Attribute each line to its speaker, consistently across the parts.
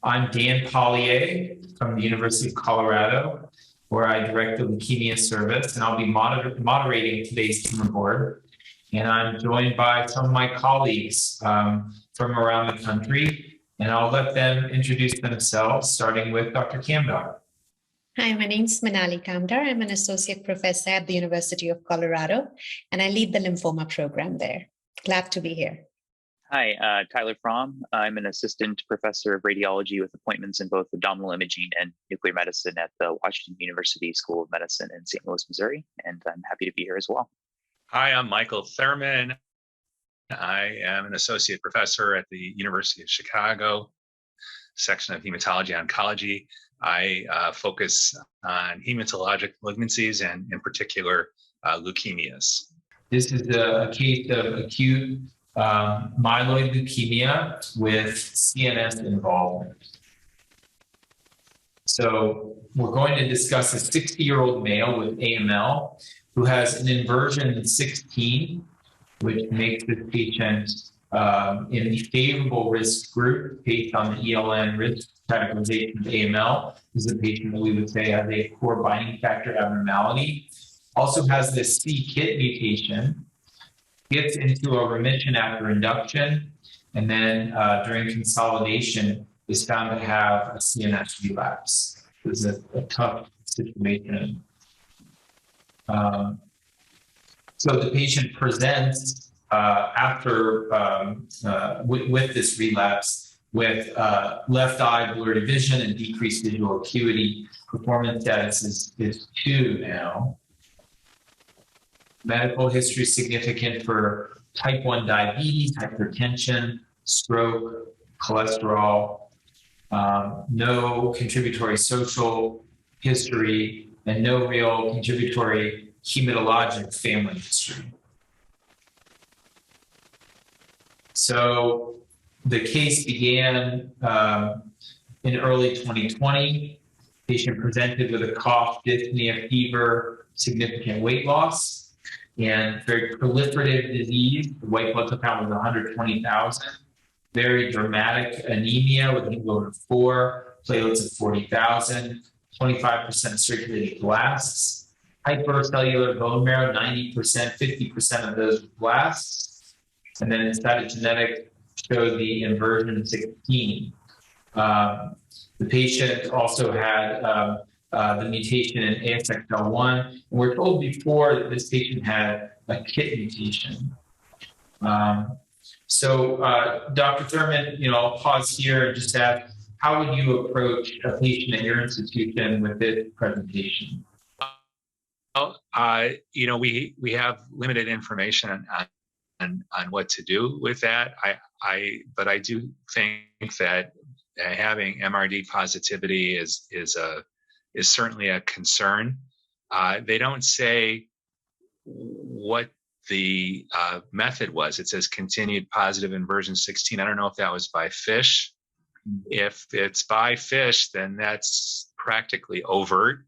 Speaker 1: I'm Dan Pollier from the University of Colorado, where I direct the Leukemia Service, and I'll be moderating today's tumor board. And I'm joined by some of my colleagues from around the country, and I'll let them introduce themselves, starting with Dr. Kamdar.
Speaker 2: Hi, my name is Manali Kamdar. I'm an associate professor at the University of Colorado, and I lead the lymphoma program there. Glad to be here.
Speaker 3: Hi, Tyler Fromm. I'm an assistant professor of radiology with appointments in both abdominal imaging and nuclear medicine at the Washington University School of Medicine in St. Louis, Missouri, and I'm happy to be here as well.
Speaker 4: Hi, I'm Michael Thurman. I am an associate professor at the University of Chicago, section of hematology oncology. I focus on hematologic malignancies and in particular leukemias.
Speaker 1: This is a case of acute myeloid leukemia with CNS involvement. So we're going to discuss a 60-year-old male with AML who has an inversion in 16, which makes this patient in the favorable risk group based on the ELN risk categorization of AML. This is a patient that we would say has a core binding factor abnormality. Also has this c-KIT mutation, gets into a remission after induction, and then during consolidation is found to have a CNS relapse. This is a tough situation. So the patient presents with this relapse with left eye blurry vision and decreased visual acuity. Performance status is 2 now. Medical history is significant for type 1 diabetes, hypertension, stroke, cholesterol, no contributory social history, and no real contributory hematologic family history. So the case began in early 2020. Patient presented with a cough, dyspnea, fever, significant weight loss, and very proliferative disease. The white blood cell count was 120,000. Very dramatic anemia with hemoglobin 4, platelets of 40,000, 25% circulating blasts. Hypercellular bone marrow, 90%, 50% of those blasts. And then cytogenetic showed the inversion 16. The patient also had the mutation in ASXL1. And we're told before that this patient had a KIT mutation. Dr. Thurman, I'll pause here and just ask, how would you approach a patient at your institution with this presentation?
Speaker 4: Well, we have limited information on what to do with that. But I do think that having MRD positivity is certainly a concern. They don't say what the method was. It says continued positive inversion 16. I don't know if that was by FISH. If it's by FISH, then that's practically overt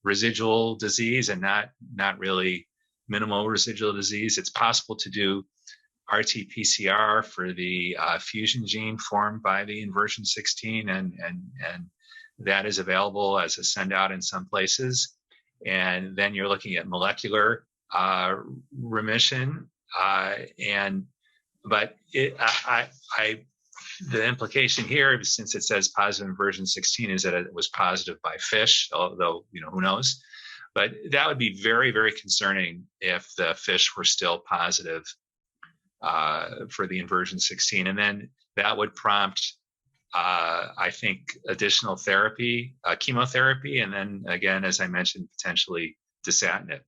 Speaker 4: residual disease and not really minimal residual disease. It's possible to do RT-PCR for the fusion gene formed by the inversion 16, and that is available as a send out in some places. And then you're looking at molecular remission, the implication here, since it says positive inversion 16, is that it was positive by FISH, although, who knows. But that would be very, very concerning if the FISH were still positive for the inversion 16. And then that would prompt, I think, additional therapy, chemotherapy, and then, again, as I mentioned, potentially dasatinib.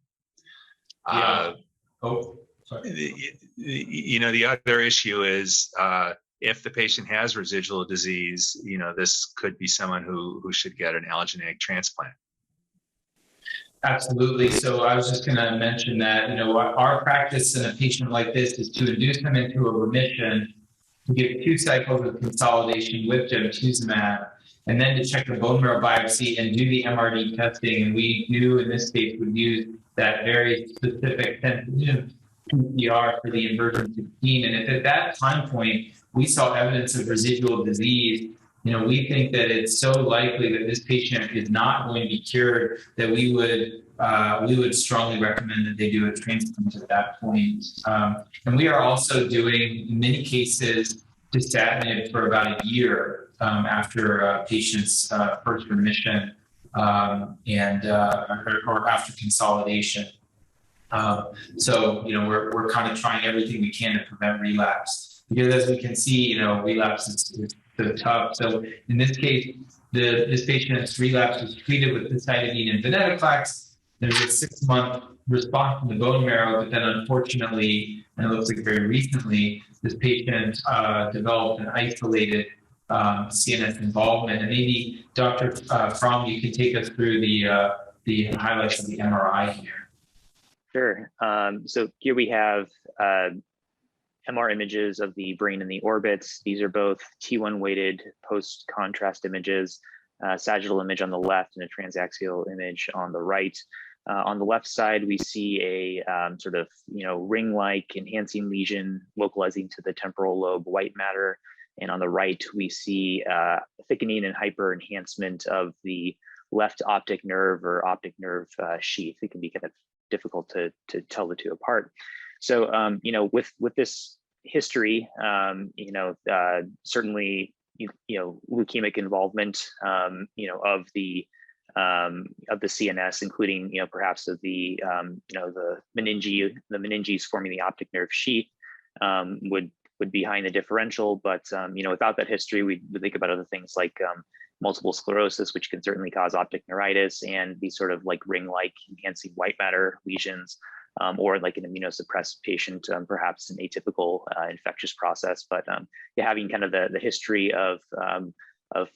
Speaker 4: The other issue is if the patient has residual disease, this could be someone who should get an allogeneic transplant.
Speaker 1: Absolutely. So I was just going to mention that, our practice in a patient like this is to induce them into a remission, to give 2 cycles of consolidation with gemtuzumab, and then to check the bone marrow biopsy and do the MRD testing. And we do, in this case, would use that very specific sensitive PCR for the inversion 16. And if at that time point we saw evidence of residual disease, we think that it's so likely that this patient is not going to be cured that we would strongly recommend that they do a transplant at that point. And we are also doing, in many cases, dasatinib for about a year after a patient's first remission or after consolidation. So we're kind of trying everything we can to prevent relapse, because as we can see, relapse is tough. So in this case, this patient's relapse was treated with dasatinib and venetoclax. There's a 6-month response in the bone marrow, but then unfortunately, and it looks like very recently, this patient developed an isolated CNS involvement. And maybe Dr. Fromm, you can take us through the highlights of the MRI here.
Speaker 3: Sure. So here we have MR images of the brain and the orbits. These are both T1 weighted post-contrast images, sagittal image on the left and a transaxial image on the right. On the left side, we see a sort of ring-like enhancing lesion localizing to the temporal lobe white matter. And on the right, we see thickening and hyper enhancement of the left optic nerve or optic nerve sheath. It can be kind of difficult to tell the two apart. So, with this history, certainly, leukemic involvement, of the CNS, including, perhaps of the meninges forming the optic nerve sheath, would be behind the differential. But, without that history, we would think about other things like multiple sclerosis, which can certainly cause optic neuritis, and these sort of like ring-like enhancing white matter lesions, or like an immunosuppressed patient, perhaps an atypical infectious process. But having kind of the history of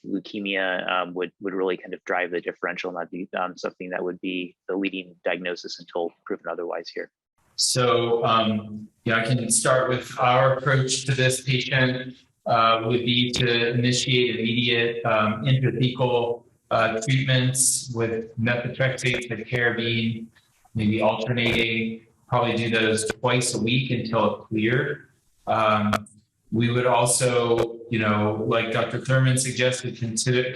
Speaker 3: leukemia would really kind of drive the differential, and that'd be something that would be the leading diagnosis until proven otherwise here.
Speaker 1: So I can start with our approach to this patient. Would be to initiate immediate intrathecal treatments with methotrexate, cytarabine, maybe alternating, probably do those twice a week until it cleared. We would also, like Dr. Thurman suggested, consider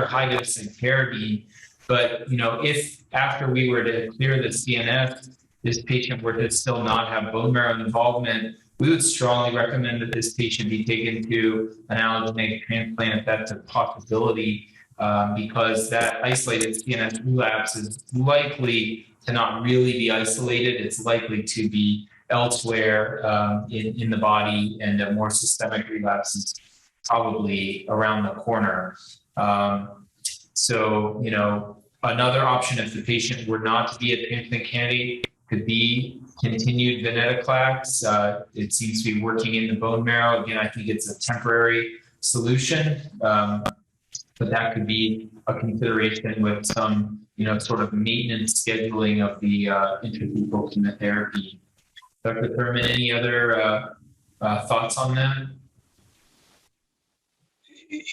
Speaker 1: high-dose cytarabine. But, if after we were to clear the CNS, this patient were to still not have bone marrow involvement, we would strongly recommend that this patient be taken to an allogeneic transplant if that's a possibility, because that isolated CNS relapse is likely to not really be isolated. It's likely to be elsewhere in the body, and a more systemic relapse is probably around the corner. So, another option if the patient were not to be a transplant candidate could be continued venetoclax. It seems to be working in the bone marrow. Again, I think it's a temporary solution, but that could be a consideration with some, sort of maintenance scheduling of the intrathecal chemotherapy. Dr. Thurman, any other thoughts on that?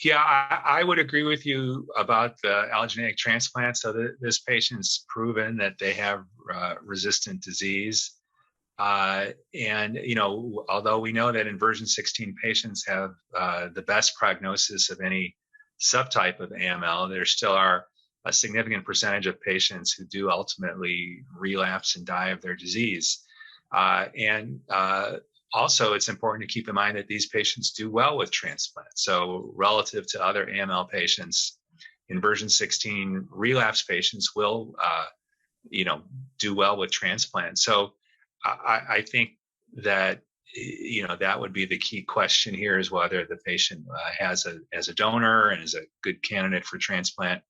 Speaker 4: Yeah, I would agree with you about the allogeneic transplant. So this patient's proven that they have resistant disease. And, although we know that inversion 16 patients have the best prognosis of any subtype of AML, there still are a significant percentage of patients who do ultimately relapse and die of their disease. Also, it's important to keep in mind that these patients do well with transplant. So relative to other AML patients, inversion 16 relapse patients will, do well with transplant. So I think that, that would be the key question here, is whether the patient has a donor and is a good candidate for transplant.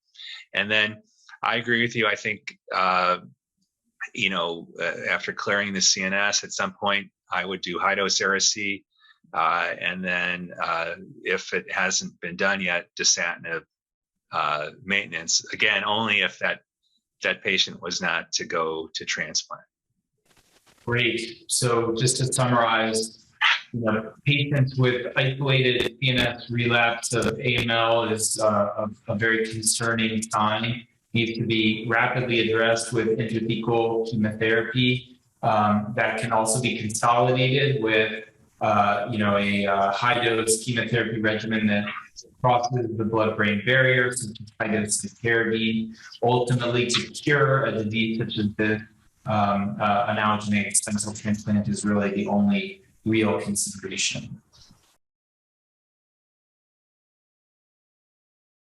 Speaker 4: And then I agree with you. I think, after clearing the CNS at some point, I would do high-dose Ara-C, and then if it hasn't been done yet, dasatinib maintenance. Again, only if that patient was not to go to transplant.
Speaker 1: Great. So just to summarize, patients with isolated CNS relapse of AML is a very concerning sign. Needs to be rapidly addressed with intrathecal chemotherapy. That can also be consolidated with a high-dose chemotherapy regimen that crosses the blood-brain barrier, such as high-dose cytarabine, ultimately to cure a disease such as this. An allogeneic stem cell transplant is really the only real consideration.